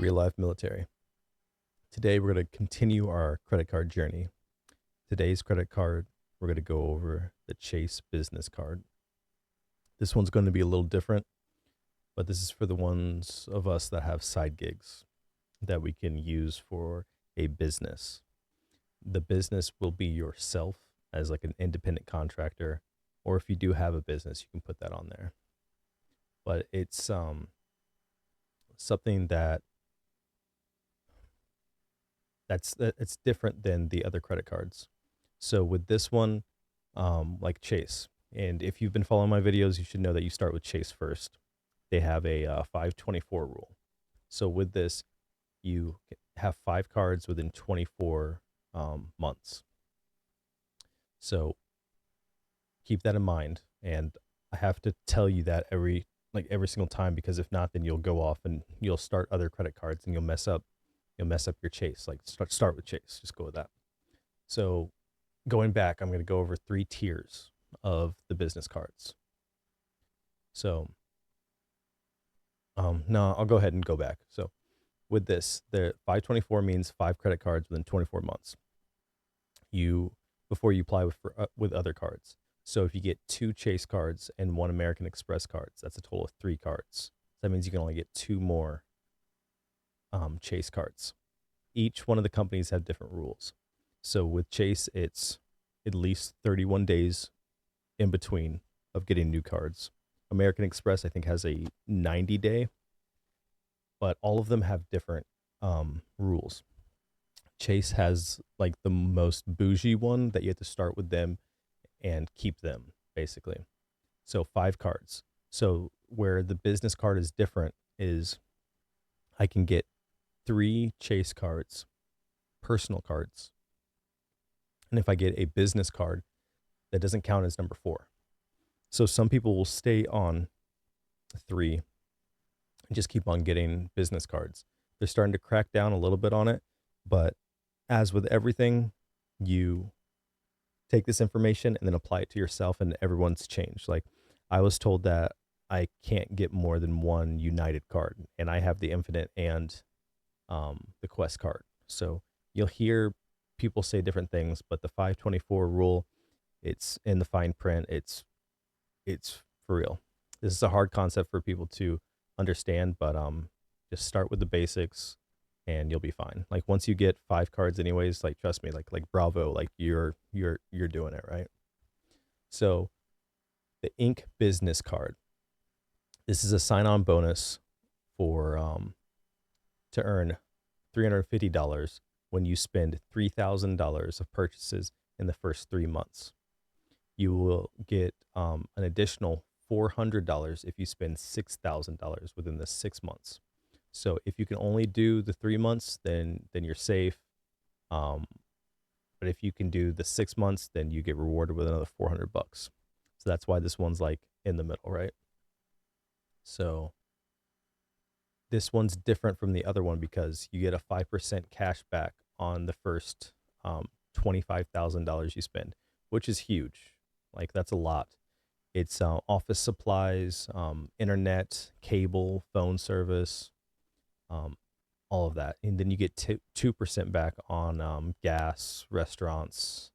Real life military. Today, we're going to continue our credit card journey. Today's credit card, we're going to go over the Chase business card. This one's going to be a little different, but this is for the ones of us that have side gigs that we can use for a business. The business will be yourself as like an independent contractor, or if you do have a business, you can put that on there. But it's something it's different than the other credit cards. So with this one, like Chase, and if you've been following my videos, you should know that you start with Chase first. They have a 524 rule. So with this, you have 5 cards within 24 months. So keep that in mind. And I have to tell you that every single time, because if not, then you'll go off and you'll start other credit cards and you'll mess up your Chase. Like start with Chase. Just go with that. So going back, I'm going to go over 3 tiers of the business cards. So no, I'll go ahead and go back. So with this, the 524 means 5 credit cards within 24 months. Before you apply with other cards. So if you get 2 Chase cards and 1 American Express cards, that's a total of 3 cards. That means you can only get 2 more Chase cards. Each one of the companies have different rules. So with Chase, it's at least 31 days in between of getting new cards. American Express, I think, has a 90-day, but all of them have different rules. Chase has like the most bougie one that you have to start with them and keep them, basically. So 5 cards. So where the business card is different is I can get 3 Chase cards, personal cards. And if I get a business card, that doesn't count as number 4. So some people will stay on 3 and just keep on getting business cards. They're starting to crack down a little bit on it, but as with everything, you take this information and then apply it to yourself, and everyone's changed. Like I was told that I can't get more than 1 United card, and I have the Infinite and the Quest card. So you'll hear people say different things, but the 524 rule, it's in the fine print. It's for real. This is a hard concept for people to understand, but just start with the basics and you'll be fine. Like once you get 5 cards anyways, like trust me, like bravo, like you're doing it, right? So the Ink business card. This is a sign-on bonus for to earn $350 when you spend $3,000 of purchases in the first 3 months. You will get an additional $400 if you spend $6,000 within the 6 months. So if you can only do the 3 months, then you're safe. But if you can do the 6 months, then you get rewarded with another $400. So that's why this one's like in the middle, right? So this one's different from the other one because you get a 5% cash back on the first $25,000 you spend, which is huge. Like that's a lot. It's office supplies, internet, cable, phone service, all of that, and then you get 2% back on gas, restaurants,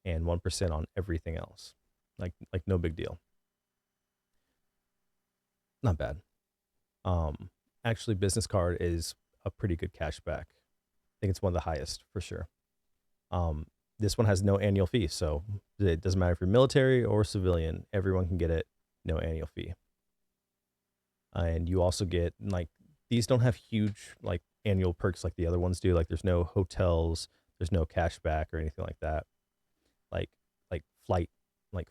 and 1% on everything else. Like no big deal. Not bad. Actually, business card is a pretty good cash back. I think it's one of the highest for sure. This one has no annual fee, so it doesn't matter if you're military or civilian. Everyone can get it, no annual fee. And you also get like these don't have huge like annual perks like the other ones do. Like there's no hotels, there's no cash back or anything like that. Like like flight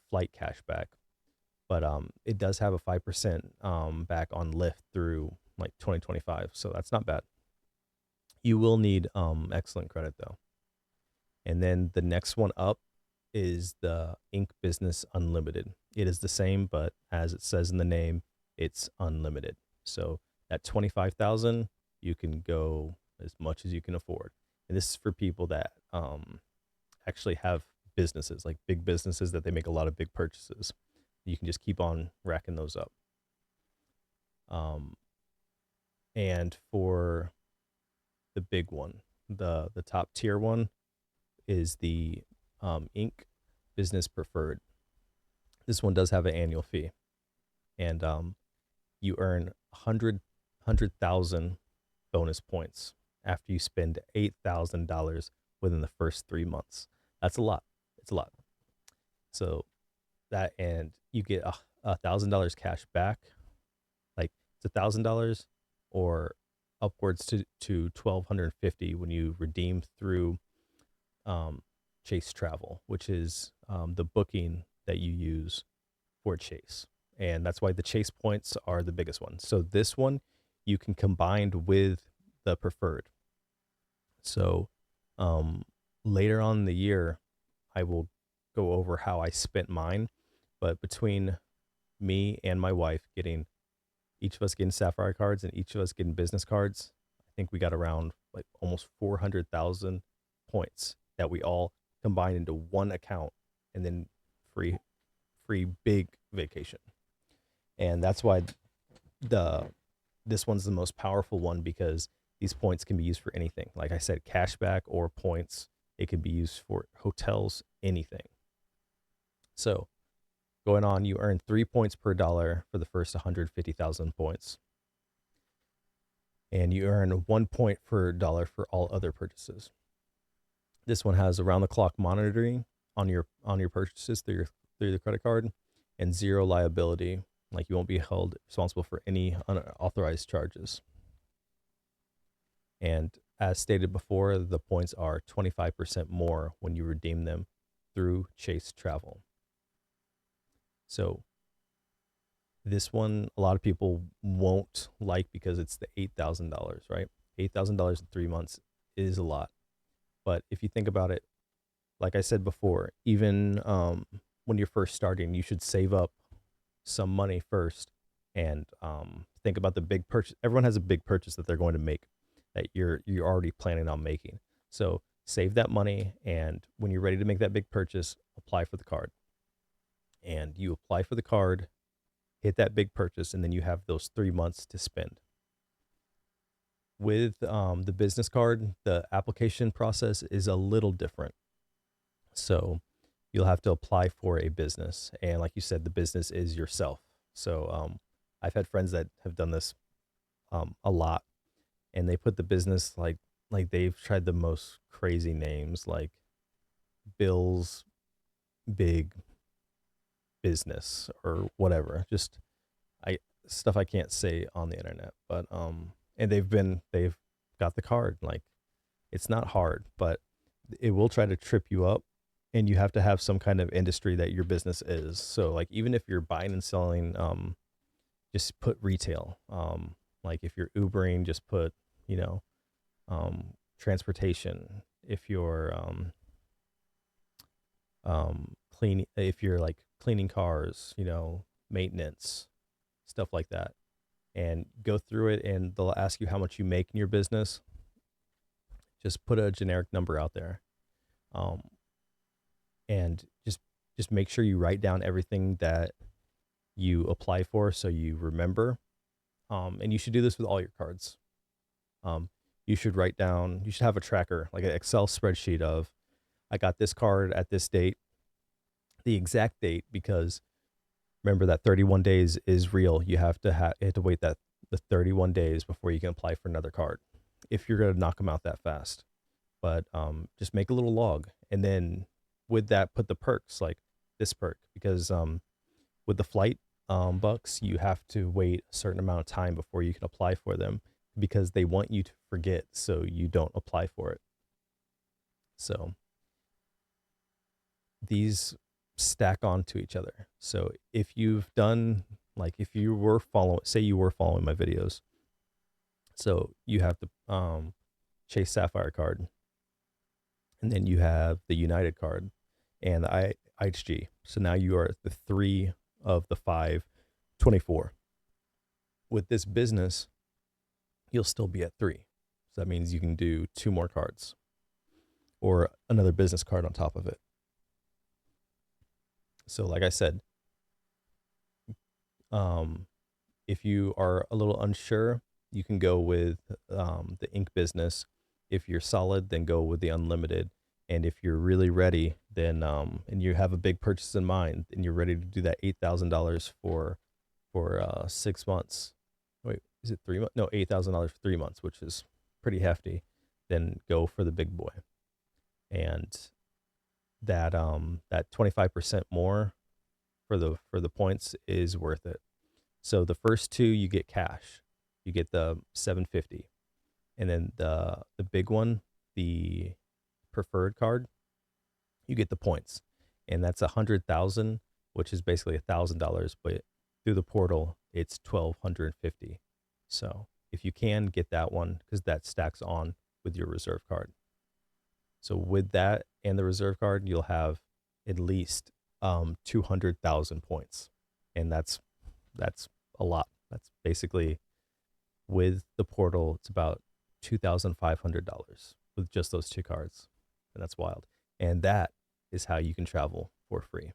flight cash back. But it does have a 5% back on Lyft through like 2025, so that's not bad. You will need excellent credit though. And then the next one up is the Ink Business Unlimited. It is the same, but as it says in the name, it's unlimited. So at 25,000, you can go as much as you can afford. And this is for people that actually have businesses, like big businesses that they make a lot of big purchases. You can just keep on racking those up. And for the big one. The top tier one is the Ink Business Preferred. This one does have an annual fee, and you earn 100,000 bonus points after you spend $8,000 within the first 3 months. That's a lot. It's a lot. So that, and you get $1,000 cash back. Like it's $1,000 or upwards to 1,250 when you redeem through Chase Travel, which is the booking that you use for Chase. And that's why the Chase points are the biggest one. So this one you can combine with the preferred. So later on in the year, I will go over how I spent mine. But between me and my wife getting, each of us getting Sapphire cards and each of us getting business cards, I think we got around like almost 400,000 points that we all combined into one account, and then free big vacation. And that's why the this one's the most powerful one, because these points can be used for anything. Like I said, cashback or points. It can be used for hotels, anything. So going on, you earn 3 points per dollar for the first 150,000 points. And you earn 1 point per dollar for all other purchases. This one has around the clock monitoring on your purchases through the credit card, and zero liability. Like you won't be held responsible for any unauthorized charges. And as stated before, the points are 25% more when you redeem them through Chase Travel. So this one, a lot of people won't like because it's the $8,000, right? $8,000 in 3 months is a lot. But if you think about it, like I said before, even when you're first starting, you should save up some money first and think about the big purchase. Everyone has a big purchase that they're going to make that you're already planning on making. So save that money, and when you're ready to make that big purchase, apply for the card. And you apply for the card, hit that big purchase, and then you have those 3 months to spend. With the business card, the application process is a little different. So you'll have to apply for a business. And like you said, the business is yourself. So I've had friends that have done this a lot, and they put the business like they've tried the most crazy names, like Bill's Big Business or whatever. Just stuff I can't say on the internet. But and they've got the card. Like it's not hard, but it will try to trip you up, and you have to have some kind of industry that your business is. So like even if you're buying and selling, just put retail. Like if you're Ubering, just put, transportation. If you're cleaning, if you're like cleaning cars, maintenance, stuff like that, and go through it, and they'll ask you how much you make in your business. Just put a generic number out there, and just make sure you write down everything that you apply for so you remember. And you should do this with all your cards. You should have a tracker, like an Excel spreadsheet of, I got this card at this date, the exact date, because remember that 31 days is real. You have to wait the 31 days before you can apply for another card, if you're going to knock them out that fast. But just make a little log, and then with that, put the perks, like this perk, because with the flight bucks, you have to wait a certain amount of time before you can apply for them, because they want you to forget so you don't apply for it. So these stack onto each other. So if you've done, like if you were following my videos, so you have the Chase Sapphire card, and then you have the United card and the IHG. So now you are the 3 of the 5, 24. With this business, you'll still be at 3. So that means you can do 2 more cards or another business card on top of it. So like I said, if you are a little unsure, you can go with the Ink Business, If you're solid, then go with the unlimited. And if you're really ready, then and you have a big purchase in mind, and you're ready to do that $8,000 for 6 months. Wait, is it 3 months? No, $8,000 for 3 months, which is pretty hefty. Then go for the big boy, and that 25% more for the points is worth it. So the first two you get cash, you get the 750, and then the big one, the preferred card, you get the points, and that's 100,000, which is basically $1,000, but through the portal it's 1,250. So if you can get that one, because that stacks on with your reserve card. So with that and the reserve card, you'll have at least 200,000 points, and that's a lot. That's basically, with the portal, it's about $2,500 with just those two cards, and that's wild. And that is how you can travel for free.